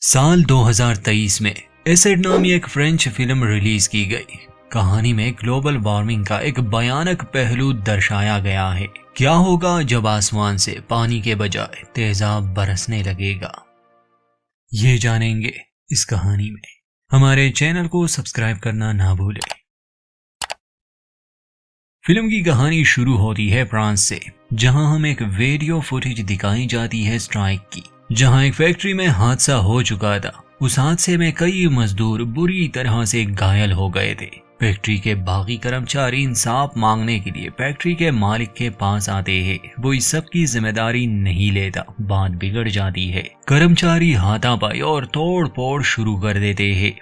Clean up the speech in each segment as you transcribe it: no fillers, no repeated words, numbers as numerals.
साल 2023 में एसिड नामी एक फ्रेंच फिल्म रिलीज की गई। कहानी में ग्लोबल वार्मिंग का एक भयानक पहलू दर्शाया गया है। क्या होगा जब आसमान से पानी के बजाय तेजाब बरसने लगेगा, ये जानेंगे इस कहानी में। हमारे चैनल को सब्सक्राइब करना ना भूलें। फिल्म की कहानी शुरू होती है फ्रांस से, जहां हम एक वीडियो फुटेज दिखाई जाती है स्ट्राइक की, जहां एक फैक्ट्री में हादसा हो चुका था। उस हादसे में कई मजदूर बुरी तरह से घायल हो गए थे। फैक्ट्री के बाकी कर्मचारी इंसाफ मांगने के लिए फैक्ट्री के मालिक के पास आते हैं। वो इस सब की जिम्मेदारी नहीं लेता। बात बिगड़ जाती है। कर्मचारी हाथापाई और तोड़ फोड़ शुरू कर देते हैं।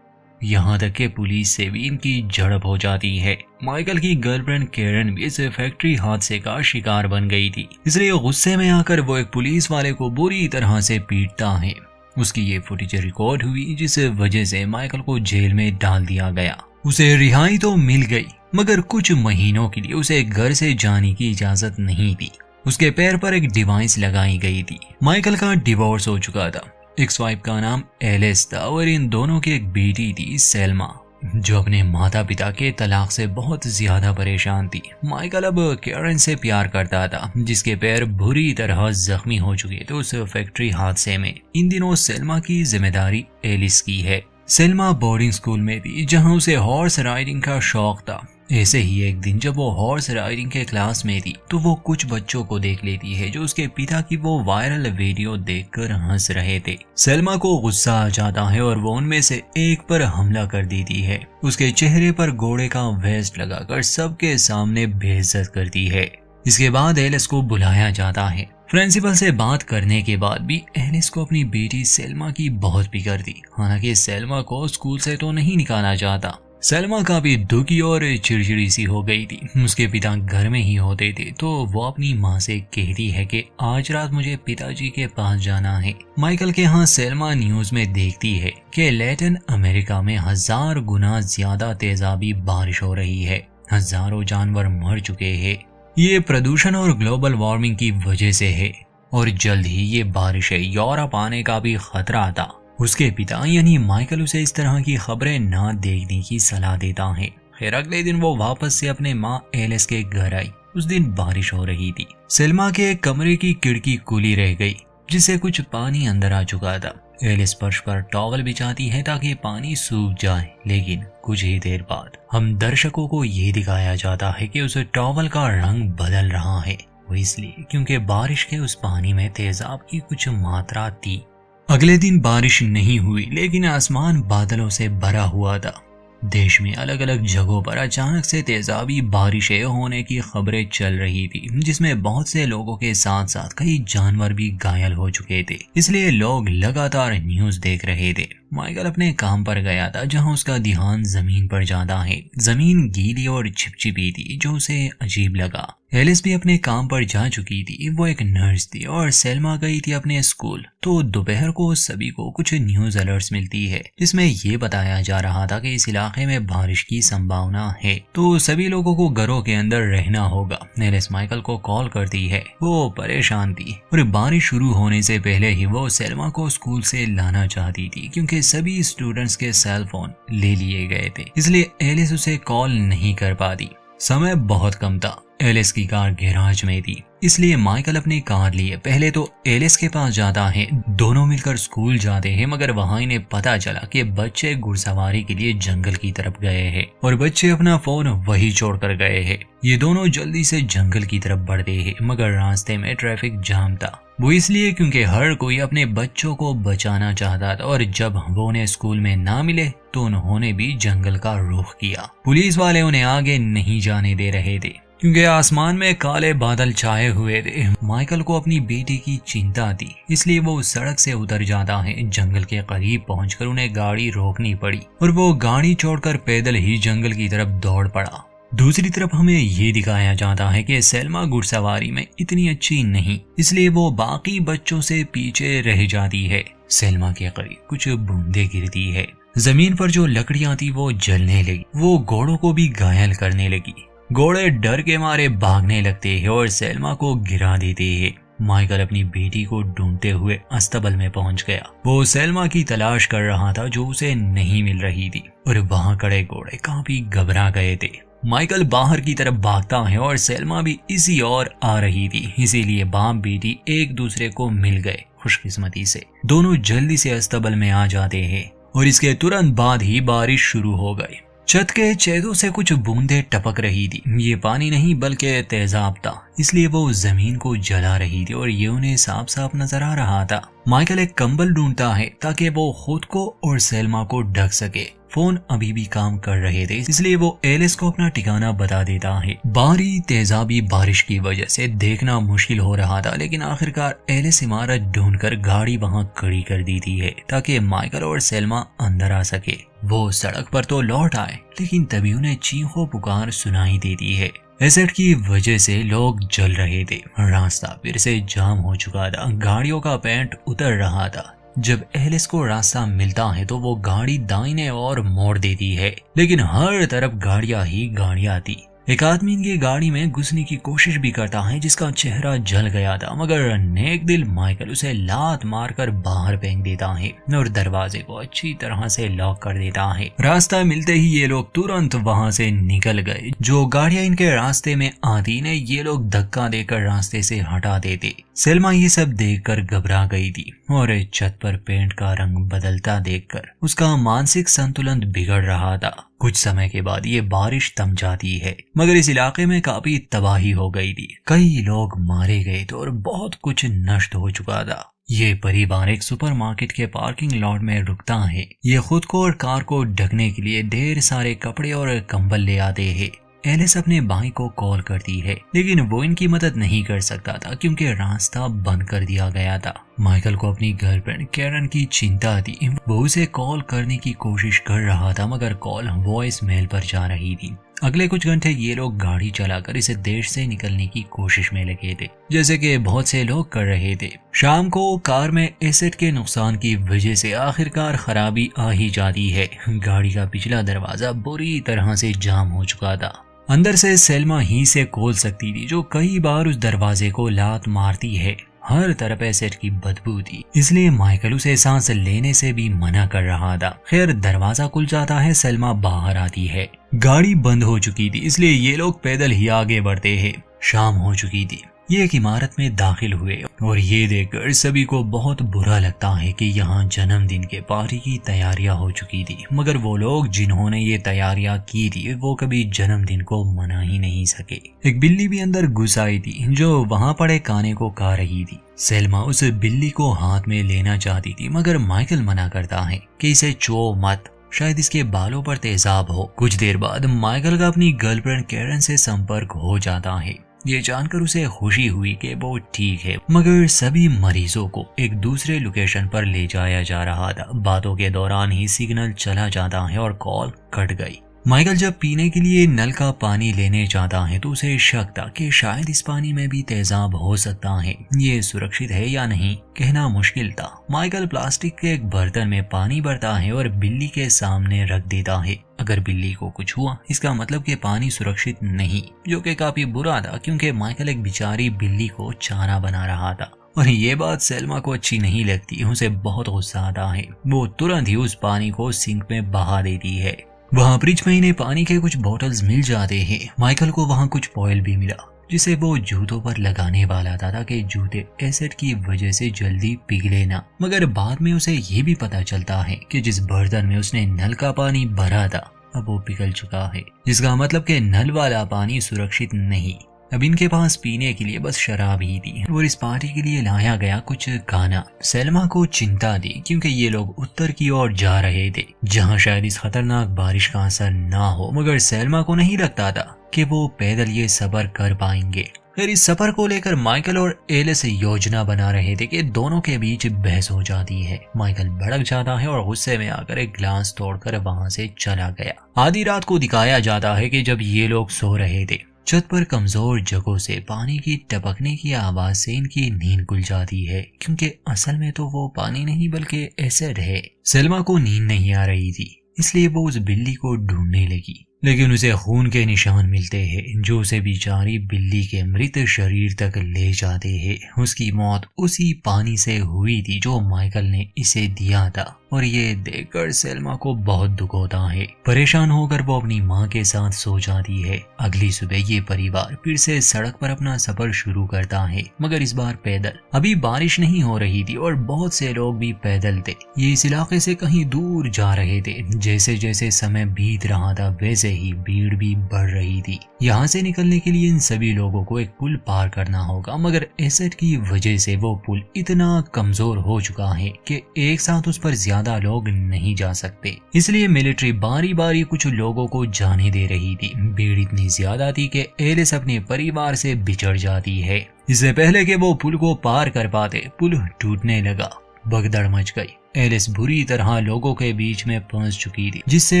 यहाँ तक कि पुलिस से भी इनकी झड़प हो जाती है। माइकल की गर्लफ्रेंड कैरन भी इस फैक्ट्री हादसे का शिकार बन गई थी, इसलिए गुस्से में आकर वो एक पुलिस वाले को बुरी तरह से पीटता है। उसकी ये फुटेज रिकॉर्ड हुई, जिस वजह से माइकल को जेल में डाल दिया गया। उसे रिहाई तो मिल गई, मगर कुछ महीनों के लिए उसे घर से जाने की इजाजत नहीं थी। उसके पैर पर एक डिवाइस लगाई गई थी। माइकल का डिवोर्स हो चुका था। एक्स वाइफ का नाम एलिस था और इन दोनों की एक बेटी थी सेल्मा, जो अपने माता पिता के तलाक से बहुत ज्यादा परेशान थी। माइकल अब कैरन से प्यार करता था, जिसके पैर बुरी तरह जख्मी हो चुके थे उस फैक्ट्री हादसे में। इन दिनों सेल्मा की जिम्मेदारी एलिस की है। सेल्मा बोर्डिंग स्कूल में थी, जहां उसे हॉर्स राइडिंग का शौक था। ऐसे ही एक दिन जब वो हॉर्स राइडिंग के क्लास में थी, तो वो कुछ बच्चों को देख लेती है जो उसके पिता की वो वायरल वीडियो देखकर हंस रहे थे। सेल्मा को गुस्सा आ जाता है और वो उनमें से एक पर हमला कर देती है। उसके चेहरे पर घोड़े का वेस्ट लगाकर सबके सामने बेइज्जत करती है। इसके बाद एलिस को बुलाया जाता है। प्रिंसिपल से बात करने के बाद भी एलिस को अपनी बेटी सेल्मा की बहुत फिक्र थी। हालांकि सेल्मा को स्कूल से तो नहीं निकाला जाता। सेल्मा काफी दुखी और चिड़चिड़ी सी हो गई थी। उसके पिता घर में ही होते थे, तो वो अपनी माँ से कहती है कि आज रात मुझे पिताजी के पास जाना है। माइकल के यहाँ सेल्मा न्यूज में देखती है कि लैटिन अमेरिका में 1000 गुना ज्यादा तेजाबी बारिश हो रही है। हजारों जानवर मर चुके हैं। ये प्रदूषण और ग्लोबल वार्मिंग की वजह से है और जल्द ही ये बारिश यूरोप आने का भी खतरा था। उसके पिता यानी माइकल उसे इस तरह की खबरें ना देखने की सलाह देता है। खैर अगले दिन वो वापस से अपने माँ एलिस के घर आई। उस दिन बारिश हो रही थी। सेल्मा के कमरे की खिड़की खुली रह गई, जिससे कुछ पानी अंदर आ चुका था। एलिस फर्श पर टॉवल बिछाती है ताकि पानी सूख जाए, लेकिन कुछ ही देर बाद हम दर्शकों को ये दिखाया जाता है कि उस टॉवल का रंग बदल रहा है। वो इसलिए क्योंकि बारिश के उस पानी में तेजाब की कुछ मात्रा थी। अगले दिन बारिश नहीं हुई, लेकिन आसमान बादलों से भरा हुआ था। देश में अलग अलग जगहों पर अचानक से तेजाबी बारिशें होने की खबरें चल रही थी, जिसमें बहुत से लोगों के साथ साथ कई जानवर भी घायल हो चुके थे। इसलिए लोग लगातार न्यूज देख रहे थे। माइकल अपने काम पर गया था, जहां उसका ध्यान जमीन पर जाता है। जमीन गीली और चिपचिपी थी, जो उसे अजीब लगा। एलिस भी अपने काम पर जा चुकी थी। वो एक नर्स थी और सेल्मा गई थी अपने स्कूल। तो दोपहर को सभी को कुछ न्यूज अलर्ट्स मिलती है, जिसमें ये बताया जा रहा था कि इस इलाके में बारिश की संभावना है, तो सभी लोगों को घरों के अंदर रहना होगा। एलिस माइकल को कॉल करती है। वो परेशान थी और बारिश शुरू होने से पहले ही वो सेल्मा को स्कूल से लाना चाहती थी, क्योंकि सभी स्टूडेंट्स के सेल फोन ले लिए गए थे। इसलिए एलिस उसे कॉल नहीं कर पाती। समय बहुत कम था। एलिस की कार गैराज में थी, इसलिए माइकल अपनी कार लिए पहले तो एलिस के पास जाता है। दोनों मिलकर स्कूल जाते हैं, मगर वहां इन्हें पता चला कि बच्चे घुड़सवारी के लिए जंगल की तरफ गए हैं और बच्चे अपना फोन वही छोड़कर गए हैं। ये दोनों जल्दी से जंगल की तरफ बढ़ते हैं, मगर रास्ते में ट्रैफिक जाम था। वो इसलिए क्योंकि हर कोई अपने बच्चों को बचाना चाहता था और जब वो उन्हें स्कूल में ना मिले तो उन्होंने भी जंगल का रुख किया। पुलिस वाले उन्हें आगे नहीं जाने दे रहे थे, क्योंकि आसमान में काले बादल छाए हुए थे। माइकल को अपनी बेटी की चिंता थी, इसलिए वो सड़क से उतर जाता है। जंगल के करीब पहुंचकर उन्हें गाड़ी रोकनी पड़ी और वो गाड़ी छोड़कर पैदल ही जंगल की तरफ दौड़ पड़ा। दूसरी तरफ हमें ये दिखाया जाता है कि सेल्मा घुड़सवारी में इतनी अच्छी नहीं, इसलिए वो बाकी बच्चों से पीछे रह जाती है। सेल्मा के करीब कुछ बूंदे गिरती है। जमीन पर जो लकड़ियां थी वो जलने लगी। वो घोड़ों को भी घायल करने लगी। घोड़े डर के मारे भागने लगते हैं और सेल्मा को गिरा देते हैं। माइकल अपनी बेटी को ढूंढते हुए अस्तबल में पहुंच गया। वो सेल्मा की तलाश कर रहा था जो उसे नहीं मिल रही थी और वहां खड़े घोड़े काफी घबरा गए थे। माइकल बाहर की तरफ भागता है और सेल्मा भी इसी ओर आ रही थी, इसीलिए बाप बेटी एक दूसरे को मिल गए। खुशकिस्मती से दोनों जल्दी से अस्तबल में आ जाते हैं और इसके तुरंत बाद ही बारिश शुरू हो गई। छत के छेदों से कुछ बूंदें टपक रही थी। ये पानी नहीं बल्कि तेजाब था, इसलिए वो जमीन को जला रही थी और ये उन्हें साफ साफ नजर आ रहा था। माइकल एक कंबल ढूंढता है ताकि वो खुद को और सेल्मा को ढक सके। फोन अभी भी काम कर रहे थे, इसलिए वो एलिस को अपना ठिकाना बता देता है। भारी तेजाबी बारिश की वजह से देखना मुश्किल हो रहा था, लेकिन आखिरकार एलिस इमारत ढूंढकर गाड़ी वहां खड़ी कर दी थी है ताकि माइकल और सेल्मा अंदर आ सके। वो सड़क पर तो लौट आए, लेकिन तभी उन्हें चीखों पुकार सुनाई देती है। एसिड की वजह से लोग जल रहे थे, रास्ता फिर से जाम हो चुका था, गाड़ियों का पेंट उतर रहा था। जब एलिस को रास्ता मिलता है तो वो गाड़ी दाहिने ओर मोड़ देती है, लेकिन हर तरफ गाड़ियां ही गाड़ियां थी। एक आदमी इनकी गाड़ी में घुसने की कोशिश भी करता है जिसका चेहरा जल गया था, मगर नेक दिल माइकल उसे लात मारकर बाहर फेंक देता है और दरवाजे को अच्छी तरह से लॉक कर देता है। रास्ता मिलते ही ये लोग तुरंत वहां से निकल गए। जो गाड़ियां इनके रास्ते में आती ने ये लोग धक्का देकर रास्ते से हटा देते। सेल्मा ये सब देखकर घबरा गई थी और छत पर पेंट का रंग बदलता देखकर उसका मानसिक संतुलन बिगड़ रहा था। कुछ समय के बाद ये बारिश थम जाती है, मगर इस इलाके में काफी तबाही हो गई थी। कई लोग मारे गए थे और बहुत कुछ नष्ट हो चुका था। ये परिवार एक सुपरमार्केट के पार्किंग लॉट में रुकता है। ये खुद को और कार को ढकने के लिए ढेर सारे कपड़े और कंबल ले आते हैं। एलिस अपने भाई को कॉल करती है, लेकिन वो इनकी मदद नहीं कर सकता था क्योंकि रास्ता बंद कर दिया गया था। माइकल को अपनी गर्लफ्रेंड कैरन की चिंता थी। वो उसे कॉल करने की कोशिश कर रहा था, मगर कॉल वॉइस मेल पर जा रही थी। अगले कुछ घंटे ये लोग गाड़ी चलाकर इस देश से निकलने की कोशिश में लगे थे, जैसे कि बहुत से लोग कर रहे थे। शाम को कार में एसिड के नुकसान की वजह से आखिरकार खराबी आ ही जाती है। गाड़ी का पिछला दरवाजा बुरी तरह से जाम हो चुका था। अंदर से सेल्मा ही से खोल सकती थी, जो कई बार उस दरवाजे को लात मारती है। हर तरफ एसिड की बदबू थी, इसलिए माइकल उसे सांस लेने से भी मना कर रहा था। खैर दरवाजा खुल जाता है, सेल्मा बाहर आती है। गाड़ी बंद हो चुकी थी, इसलिए ये लोग पैदल ही आगे बढ़ते हैं। शाम हो चुकी थी। ये एक इमारत में दाखिल हुए और ये देखकर सभी को बहुत बुरा लगता है कि यहाँ जन्मदिन के पार्टी की तैयारियां हो चुकी थी, मगर वो लोग जिन्होंने ये तैयारियां की थी वो कभी जन्मदिन को मना ही नहीं सके। एक बिल्ली भी अंदर घुस आई थी जो वहाँ पड़े खाने को खा रही थी। सेल्मा उस बिल्ली को हाथ में लेना चाहती थी, मगर माइकल मना करता है कि इसे छुओ मत, शायद इसके बालों पर तेजाब हो। कुछ देर बाद माइकल का अपनी गर्लफ्रेंड कैरन से संपर्क हो जाता है। ये जानकर उसे खुशी हुई कि वो ठीक है, मगर सभी मरीजों को एक दूसरे लोकेशन पर ले जाया जा रहा था। बातों के दौरान ही सिग्नल चला जाता है और कॉल कट गई। माइकल जब पीने के लिए नल का पानी लेने जाता है तो उसे शक था कि शायद इस पानी में भी तेजाब हो सकता है। ये सुरक्षित है या नहीं कहना मुश्किल था। माइकल प्लास्टिक के एक बर्तन में पानी भरता है और बिल्ली के सामने रख देता है। अगर बिल्ली को कुछ हुआ इसका मतलब कि पानी सुरक्षित नहीं, जो कि काफी बुरा था क्योंकि माइकल एक बेचारी बिल्ली को चारा बना रहा था। और ये बात सेल्मा को अच्छी नहीं लगती, उसे बहुत गुस्सा आता है। वो तुरंत ही उस पानी को सिंक में बहा देती है। वहाँ फ्रिज में इन्हें पानी के कुछ बॉटल्स मिल जाते हैं। माइकल को वहाँ कुछ ऑयल भी मिला जिसे वो जूतों पर लगाने वाला था ताकि जूते एसिड की वजह से जल्दी पिघले ना, मगर बाद में उसे ये भी पता चलता है कि जिस बर्तन में उसने नल का पानी भरा था अब वो पिघल चुका है, जिसका मतलब कि नल वाला पानी सुरक्षित नहीं। अब इनके पास पीने के लिए बस शराब ही थी और इस पार्टी के लिए लाया गया कुछ खाना। सेल्मा को चिंता थी क्योंकि ये लोग उत्तर की ओर जा रहे थे जहां शायद इस खतरनाक बारिश का असर ना हो, मगर सेल्मा को नहीं लगता था कि वो पैदल ये सफर कर पाएंगे। फिर इस सफर को लेकर माइकल और एलिस योजना बना रहे थे कि दोनों के बीच बहस हो जाती है। माइकल भड़क जाता है और गुस्से में आकर एक ग्लास तोड़कर वहां से चला गया। आधी रात को दिखाया जाता है कि जब ये लोग सो रहे थे, छत पर कमजोर जगहों से पानी की टपकने की आवाज से इनकी नींद खुल जाती है, क्योंकि असल में तो वो पानी नहीं बल्कि एसिड है। सेल्मा को नींद नहीं आ रही थी, इसलिए वो उस बिल्ली को ढूंढने लगी। लेकिन उसे खून के निशान मिलते हैं जो उसे बेचारी बिल्ली के मृत शरीर तक ले जाते हैं। उसकी मौत उसी पानी से हुई थी जो माइकल ने इसे दिया था और ये देखकर सेल्मा को बहुत दुख होता है। परेशान होकर वो अपनी माँ के साथ सो जाती है। अगली सुबह ये परिवार फिर से सड़क पर अपना सफर शुरू करता है, मगर इस बार पैदल। अभी बारिश नहीं हो रही थी और बहुत से लोग भी पैदल थे। ये इस इलाके से कहीं दूर जा रहे थे। जैसे जैसे समय बीत रहा था वैसे ही भीड़ भी बढ़ रही थी। यहाँ से निकलने के लिए इन सभी लोगों को एक पुल पार करना होगा, मगर एसिड की वजह से वो पुल इतना कमजोर हो चुका है कि एक साथ उस पर ज्यादा लोग नहीं जा सकते। इसलिए मिलिट्री बारी बारी कुछ लोगों को जाने दे रही थी। भीड़ इतनी ज्यादा थी कि एलिस अपने परिवार से बिछड़ जाती है। इससे पहले कि वो पुल को पार कर पाते, पुल टूटने लगा। भगदड़ मच गई। एलिस बुरी तरह लोगों के बीच में फंस चुकी थी, जिससे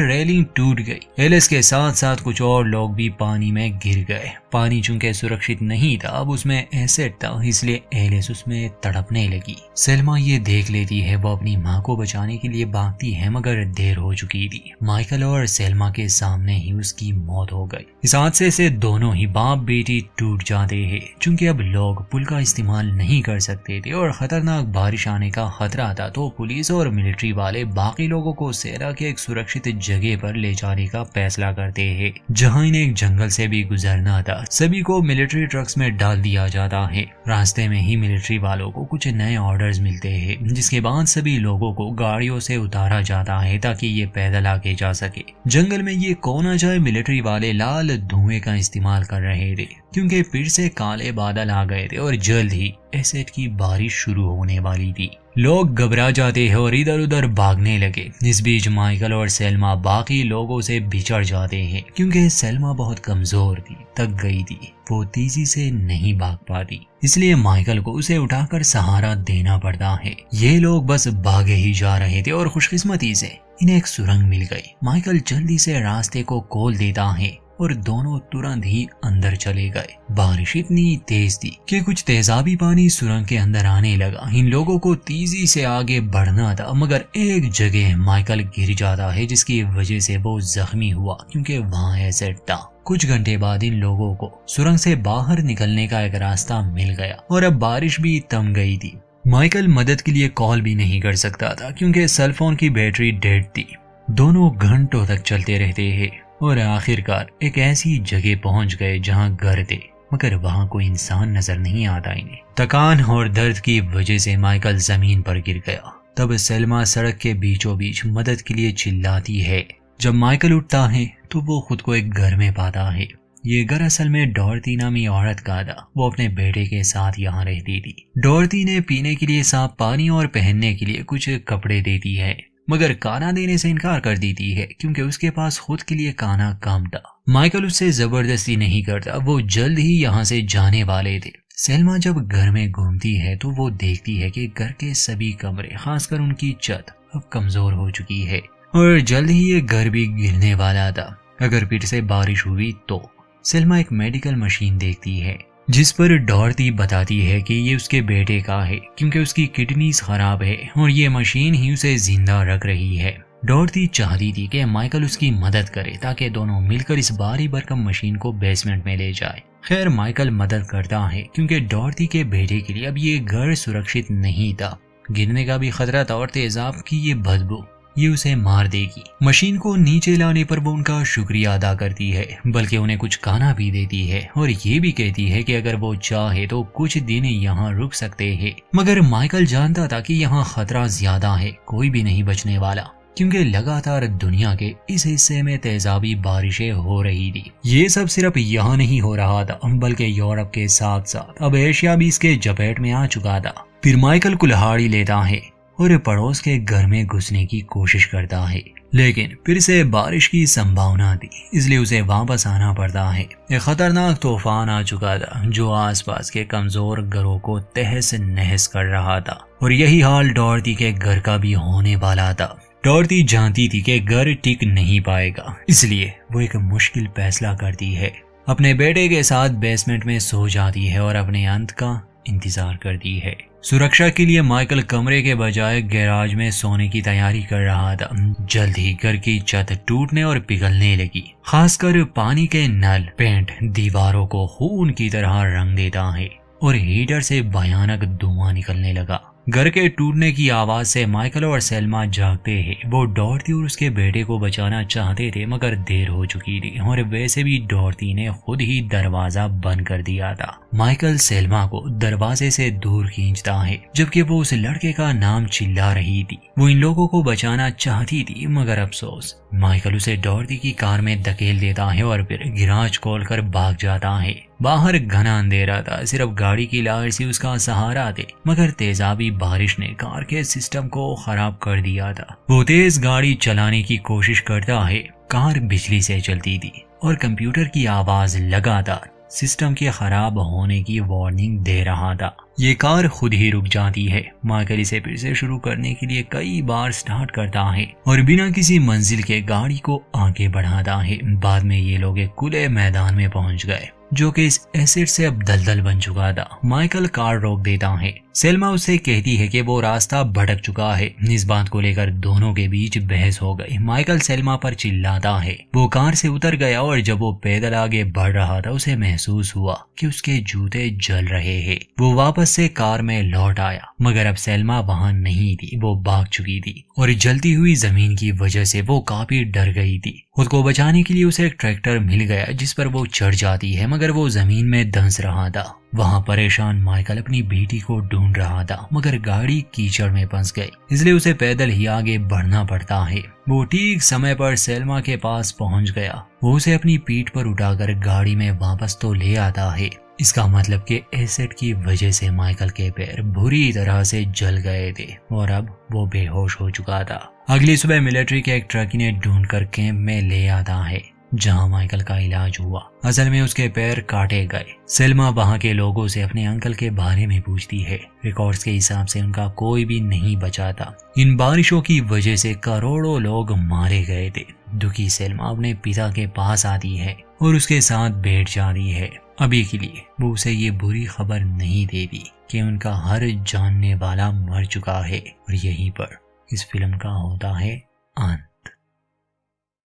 रेलिंग टूट गई। एलिस के साथ साथ कुछ और लोग भी पानी में गिर गए। पानी चूंकि सुरक्षित नहीं था, अब उसमें एसिड था, इसलिए एलिस उसमें तड़पने लगी। सेल्मा ये देख लेती है। वो अपनी माँ को बचाने के लिए भागती है, मगर देर हो चुकी थी। माइकल और सेल्मा के सामने ही उसकी मौत हो गई। इस हादसे से दोनों ही बाप बेटी टूट जाते हैं। चूंकि अब लोग पुल का इस्तेमाल नहीं कर सकते थे और खतरनाक बारिश आने का खतरा था, तो पुलिस और मिलिट्री वाले बाकी लोगों को सेरा के एक सुरक्षित जगह पर ले जाने का फैसला करते हैं, जहां इन्हें एक जंगल से भी गुजरना था। सभी को मिलिट्री ट्रक्स में डाल दिया जाता है। रास्ते में ही मिलिट्री वालों को कुछ नए ऑर्डर्स मिलते हैं, जिसके बाद सभी लोगों को गाड़ियों से उतारा जाता है ताकि ये पैदल आगे जा सके। जंगल में ये कोना जाए मिलिट्री वाले लाल धुएं का इस्तेमाल कर रहे थे, क्योंकि फिर से काले बादल आ गए थे और जल्द ही एसिड की बारिश शुरू होने वाली थी। लोग घबरा जाते हैं और इधर उधर भागने लगे। इस बीच माइकल और सेल्मा बाकी लोगों से बिछड़ जाते हैं, क्योंकि सेल्मा बहुत कमजोर थी, थक गई थी, वो तेजी से नहीं भाग पाती। इसलिए माइकल को उसे उठाकर सहारा देना पड़ता है। ये लोग बस भागे ही जा रहे थे और खुशकिस्मती से इन्हें एक सुरंग मिल गई। माइकल जल्दी से रास्ते को खोल देता है और दोनों तुरंत ही अंदर चले गए। बारिश इतनी तेज थी कि कुछ तेजाबी पानी सुरंग के अंदर आने लगा। इन लोगों को तेजी से आगे बढ़ना था, मगर एक जगह माइकल गिर जाता है, जिसकी वजह से वो जख्मी हुआ, क्योंकि वहाँ एसिड था। कुछ घंटे बाद इन लोगों को सुरंग से बाहर निकलने का एक रास्ता मिल गया और अब बारिश भी थम गई थी। माइकल मदद के लिए कॉल भी नहीं कर सकता था, क्योंकि सेल फोन की बैटरी डेड थी। दोनों घंटों तक चलते रहते हैं और आखिरकार एक ऐसी जगह पहुंच गए जहां घर थे, मगर वहां कोई इंसान नजर नहीं आता इन्हें। थकान और दर्द की वजह से माइकल जमीन पर गिर गया। तब सेल्मा सड़क के बीचों बीच मदद के लिए चिल्लाती है। जब माइकल उठता है तो वो खुद को एक घर में पाता है। ये घर असल में डॉर्ती नामी औरत का था। वो अपने बेटे के साथ यहाँ रहती थी। डॉर्ती ने पीने के लिए साफ पानी और पहनने के लिए कुछ कपड़े देती है, मगर खाना देने से इनकार कर देती है, क्योंकि उसके पास खुद के लिए खाना कम था। माइकल उससे जबरदस्ती नहीं करता, वो जल्द ही यहाँ से जाने वाले थे। सेल्मा जब घर में घूमती है तो वो देखती है कि घर के सभी कमरे, खासकर उनकी छत, अब कमजोर हो चुकी है और जल्द ही ये घर भी गिरने वाला था अगर फिर से बारिश हुई तो। सेल्मा एक मेडिकल मशीन देखती है, जिस पर डॉर्ती बताती है कि ये उसके बेटे का है, क्योंकि उसकी किडनीज खराब है और ये मशीन ही उसे जिंदा रख रही है। डॉर्ती चाहती थी कि माइकल उसकी मदद करे ताकि दोनों मिलकर इस भारी भरकम मशीन को बेसमेंट में ले जाए। खैर माइकल मदद करता है, क्योंकि डॉर्ती के बेटे के लिए अब ये घर सुरक्षित नहीं था। गिरने का भी खतरा था और तेजाब की ये बदबू, ये उसे मार देगी। मशीन को नीचे लाने पर वो उनका शुक्रिया अदा करती है, बल्कि उन्हें कुछ खाना भी देती है और ये भी कहती है कि अगर वो चाहे तो कुछ दिन यहाँ रुक सकते हैं। मगर माइकल जानता था कि यहाँ खतरा ज्यादा है, कोई भी नहीं बचने वाला, क्योंकि लगातार दुनिया के इस हिस्से में तेजाबी बारिशें हो रही थी। ये सब सिर्फ यहाँ नहीं हो रहा था, बल्कि यूरोप के साथ साथ अब एशिया भी इसके चपेट में आ चुका था। फिर माइकल कुल्हाड़ी लेता है और पड़ोस के घर में घुसने की कोशिश करता है, लेकिन फिर से बारिश की संभावना थी, इसलिए उसे वापस आना पड़ता है। एक खतरनाक तूफान आ चुका था जो आसपास के कमजोर घरों को तहस नहस कर रहा था और यही हाल डॉर्ती के घर का भी होने वाला था। डॉर्ती जानती थी कि घर टिक नहीं पाएगा, इसलिए वो एक मुश्किल फैसला करती है। अपने बेटे के साथ बेसमेंट में सो जाती है और अपने अंत का इंतजार करती है। सुरक्षा के लिए माइकल कमरे के बजाय गैराज में सोने की तैयारी कर रहा था। जल्द ही घर की छत टूटने और पिघलने लगी। खासकर पानी के नल, पेंट दीवारों को खून की तरह रंग देता है और हीटर से भयानक धुआं निकलने लगा। घर के टूटने की आवाज से माइकल और सेल्मा जागते हैं। वो डॉर्टी और उसके बेटे को बचाना चाहते थे, मगर देर हो चुकी थी और वैसे भी डॉर्टी ने खुद ही दरवाजा बंद कर दिया था। माइकल सेल्मा को दरवाजे से दूर खींचता है, जबकि वो उस लड़के का नाम चिल्ला रही थी। वो इन लोगों को बचाना चाहती थी, मगर अफसोस माइकल उसे डॉर्टी की कार में धकेल देता है और फिर गिराज खोलकर भाग जाता है। बाहर घना अंधेरा था, सिर्फ गाड़ी की लाइट सी उसका सहारा थे, मगर तेजाबी बारिश ने कार के सिस्टम को खराब कर दिया था। वो तेज गाड़ी चलाने की कोशिश करता है। कार बिजली से चलती थी और कंप्यूटर की आवाज लगातार सिस्टम के खराब होने की वार्निंग दे रहा था। ये कार खुद ही रुक जाती है। माइकल इसे फिर से शुरू करने के लिए कई बार स्टार्ट करता है और बिना किसी मंजिल के गाड़ी को आगे बढ़ाता है। बाद में ये लोग एक खुले मैदान में पहुंच गए, जो कि इस एसिड से अब दलदल बन चुका था। माइकल कार रोक देता है। सेल्मा उससे कहती है कि वो रास्ता भटक चुका है। इस बात को लेकर दोनों के बीच बहस हो गई। माइकल सेल्मा पर चिल्लाता है। वो कार से उतर गया और जब वो पैदल आगे बढ़ रहा था, उसे महसूस हुआ कि उसके जूते जल रहे हैं। वो वापस से कार में लौट आया, मगर अब सेल्मा वहां नहीं थी। वो भाग चुकी थी और जलती हुई जमीन की वजह से वो काफी डर गई थी। खुद को बचाने के लिए उसे एक ट्रैक्टर मिल गया, जिस पर वो चढ़ जाती है, मगर वो जमीन में धंस रहा था। वहां परेशान माइकल अपनी बेटी को ढूंढ रहा था, मगर गाड़ी कीचड़ में फंस गई, इसलिए उसे पैदल ही आगे बढ़ना पड़ता है। वो ठीक समय पर सेल्मा के पास पहुंच गया। वो उसे अपनी पीठ पर उठाकर गाड़ी में वापस तो ले आता है। इसका मतलब कि एसिड की वजह से माइकल के पैर बुरी तरह से जल गए थे और अब वो बेहोश हो चुका था। अगली सुबह मिलिट्री के एक ट्रक ने ढूंढकर कैंप में ले आता है, जहां माइकल का इलाज हुआ। असल में उसके पैर काटे गए। सेल्मा वहां के लोगों से अपने अंकल के बारे में पूछती है। रिकॉर्ड्स के हिसाब से उनका कोई भी नहीं बचा था। इन बारिशों की वजह से करोड़ों लोग मारे गए थे। दुखी सेल्मा अपने पिता के पास आती है और उसके साथ बैठ जाती है। अभी के लिए वो उसे ये बुरी खबर नहीं देती कि उनका हर जानने वाला मर चुका है। और यहीं पर इस फिल्म का होता है अंत।